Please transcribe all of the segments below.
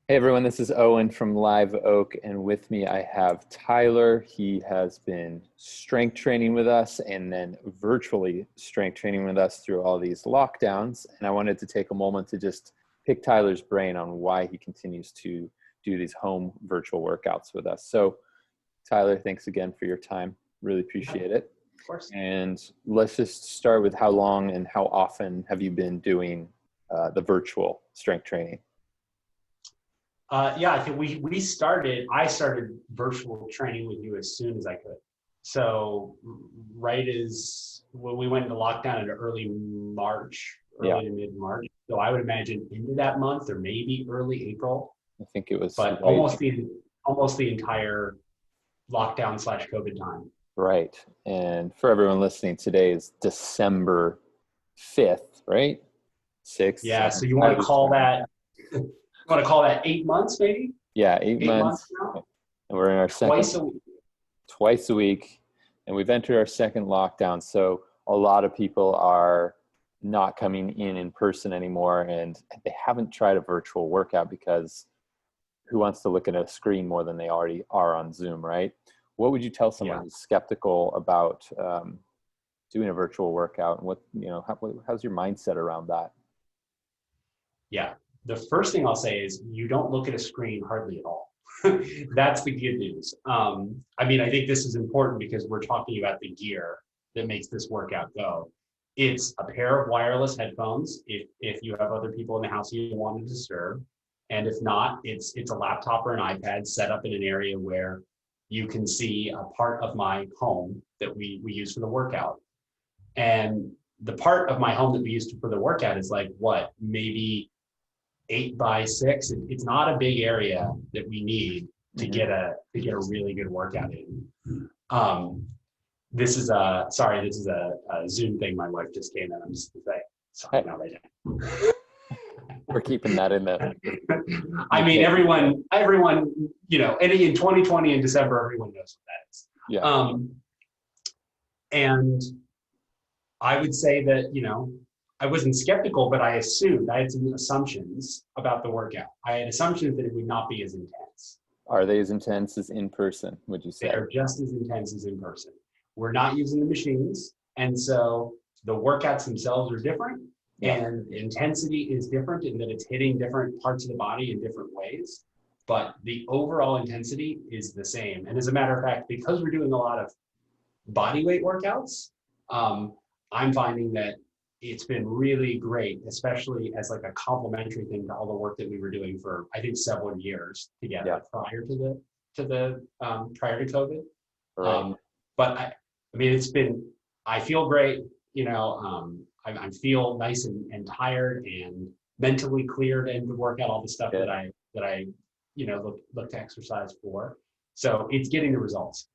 Hey everyone, this is Owen from Live Oak, and with me I have Tyler. He has been strength training with us and then virtually strength training with us through all these lockdowns. And I wanted to take a moment to just pick Tyler's brain on why he continues to do these home virtual workouts with us. So, Tyler, thanks again for your time. Really Yeah, appreciate of it. course. And let's just start with how long and how often have you been doing the virtual strength training? Yeah, I think I started virtual training with you as soon as I could. So right as when we went into lockdown in early March, Yeah, early to mid March. So I would imagine into that month or maybe early April, I think it was but right. almost the entire lockdown slash COVID time. Right. And for everyone listening, today is December 5th, right? 6th, Yeah, so 7th. you I want to lose call track. that you want to call that 8 months, maybe? Yeah, 8 months. 8 months now? And we're in our second, Twice a week. twice a week. And we've entered our second lockdown. So a lot of people are not coming in person anymore. And they haven't tried a virtual workout because who wants to look at a screen more than they already are on Zoom, right? What would you tell someone Yeah. who's skeptical about doing a virtual workout, and how's your mindset around that? Yeah. The first thing I'll say is you don't look at a screen hardly at all. That's the good news. I mean, I think this is important because we're talking about the gear that makes this workout go. It's a pair of wireless headphones if you have other people in the house you want to disturb. And if not, it's a laptop or an iPad set up in an area where you can see a part of my home that we use for the workout. And the part of my home that we use for the workout is like what, maybe 8 by 6. It's not a big area that we need to Hmm. get a really good workout in. Um, this is a Zoom thing. My wife just came in. I'm just saying, sorry, Hey, not right we're keeping that in the now. I you mean, can't keep that. everyone, and in 2020 in December, everyone knows what that is. Yeah. And I would say that, I wasn't skeptical, but I had some assumptions about the workout. I had assumptions that it would not be as intense. Are they as intense as in person, would you They say? are just as intense as in person. We're not using the machines. And so the workouts themselves are different Yeah. and the intensity is different in that it's hitting different parts of the body in different ways. But the overall intensity is the same. And as a matter of fact, because we're doing a lot of body weight workouts, um, I'm finding that it's been really great, especially as like a complementary thing to all the work that we were doing for I think several years Yeah. together prior to the prior to COVID. Right. Um, but I mean, I feel great. I feel nice and tired and mentally cleared and to work out all the stuff Good. that I look to exercise for. So it's getting the results.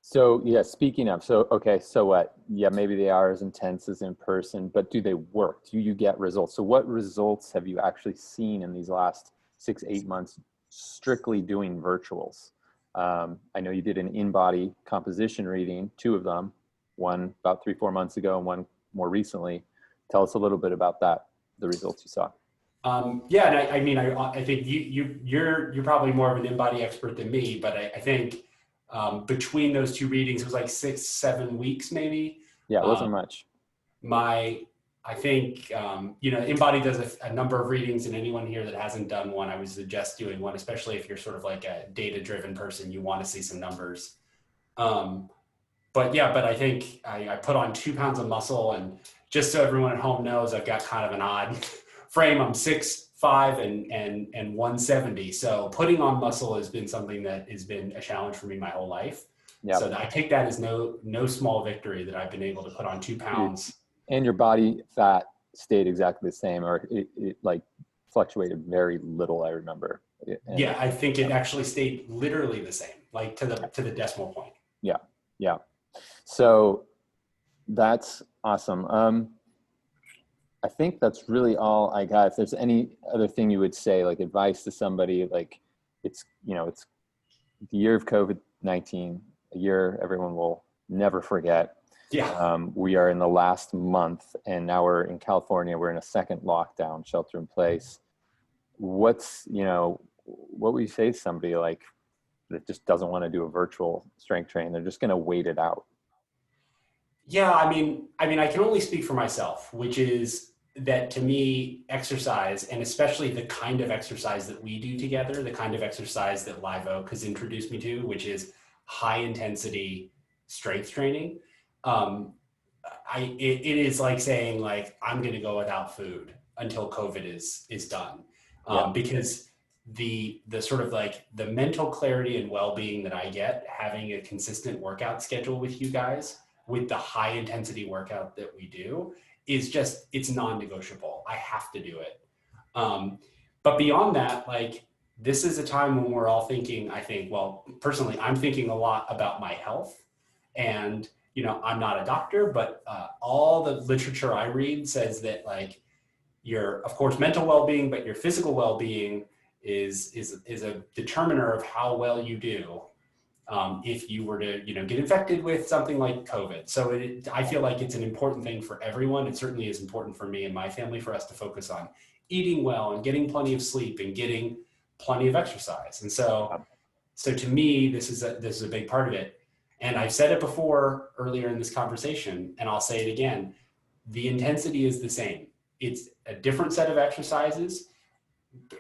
So yeah, speaking of, so okay, so what? Yeah, maybe they are as intense as in person, but do they work? Do you get results? So what results have you actually seen in these last 6, 8 months strictly doing virtuals? I know you did an in-body composition reading, two of them, one about 3, 4 months ago and one more recently. Tell us a little bit about that, the results you saw. Yeah, and I mean, I think you're probably more of an in-body expert than me, but I think between those two readings, it was like 6, 7 weeks maybe. Yeah, it Um, wasn't much. my I think InBody does a number of readings, and anyone here that hasn't done one, I would suggest doing one, especially if you're sort of like a data-driven person, you want to see some numbers. Um, but yeah, but I think I put on 2 pounds of muscle, and just so everyone at home knows, I've got kind of an odd frame. I'm 6'5" and 170. So putting on muscle has been something that has been a challenge for me my whole life. Yeah. So I take that as no small victory that I've been able to put on two You- pounds. And your body fat stayed exactly the same, or it like fluctuated very little, I remember. And Yeah, I think yeah, it actually stayed literally the same, like to the decimal point. yeah, yeah. So that's awesome. I think that's really all I got. If there's any other thing you would say, like advice to somebody, like it's the year of COVID-19, a year everyone will never forget. Yeah. We are in the last month, and now we're in California. We're in a second lockdown, shelter in place. What's what would you say to somebody like that just doesn't want to do a virtual strength training? They're just going to wait it out. Yeah, I can only speak for myself, which is that to me, exercise, and especially the kind of exercise that we do together, the kind of exercise that Live Oak has introduced me to, which is high intensity strength training. Um, it is like saying like I'm going to go without food until COVID is done, Yeah. because the sort of like the mental clarity and well-being that I get having a consistent workout schedule with you guys, with the high intensity workout that we do, is just, it's non-negotiable. I have to do it. Um, but beyond that, like this is a time when we're all thinking, I think, well, personally, I'm thinking a lot about my health. And, you know, I'm not a doctor, but all the literature I read says that like your, of course, mental well-being, but your physical well-being is a determiner of how well you do, if you were to, you know, get infected with something like COVID. So I feel like it's an important thing for everyone. It certainly is important for me and my family for us to focus on eating well and getting plenty of sleep and getting plenty of exercise. And so to me, this is a big part of it. And I've said it before earlier in this conversation, and I'll say it again. The intensity is the same. It's a different set of exercises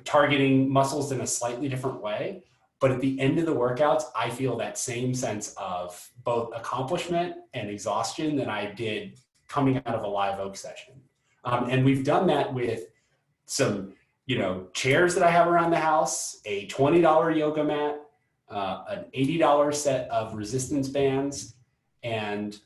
targeting muscles in a slightly different way. But at the end of the workouts, I feel that same sense of both accomplishment and exhaustion that I did coming out of a Live Oak session. And we've done that with some, you know, chairs that I have around the house, a $20 yoga mat, an $80 set of resistance bands, and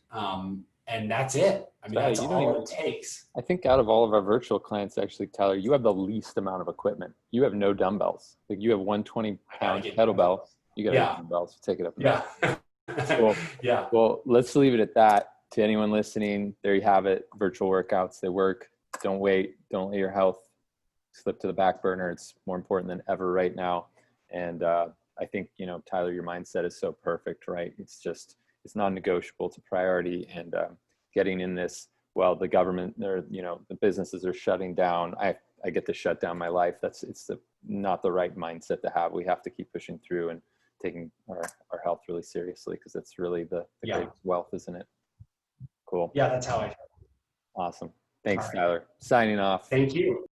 that's it. I mean, that's all it takes. I think out of all of our virtual clients, actually, Tyler, you have the least amount of equipment. You have no dumbbells. Like you have 120-pound kettlebell. You got dumbbells. Take it up. Yeah. Cool. Yeah. Well, let's leave it at that. To anyone listening, there you have it. Virtual workouts, they work. Don't wait. Don't let your health slip to the back burner. It's more important than ever right now. And I think, you know, Tyler, your mindset is so perfect, right? It's just, it's non-negotiable. It's a priority. And getting in this, well, the government or, you know, the businesses are shutting down. I get to shut down my life. It's not the right mindset to have. We have to keep pushing through and taking our health really seriously, because it's really the greatest wealth, isn't it? Cool. Yeah, that's how I feel. Awesome. Thanks, Tyler. Signing off. Thank you.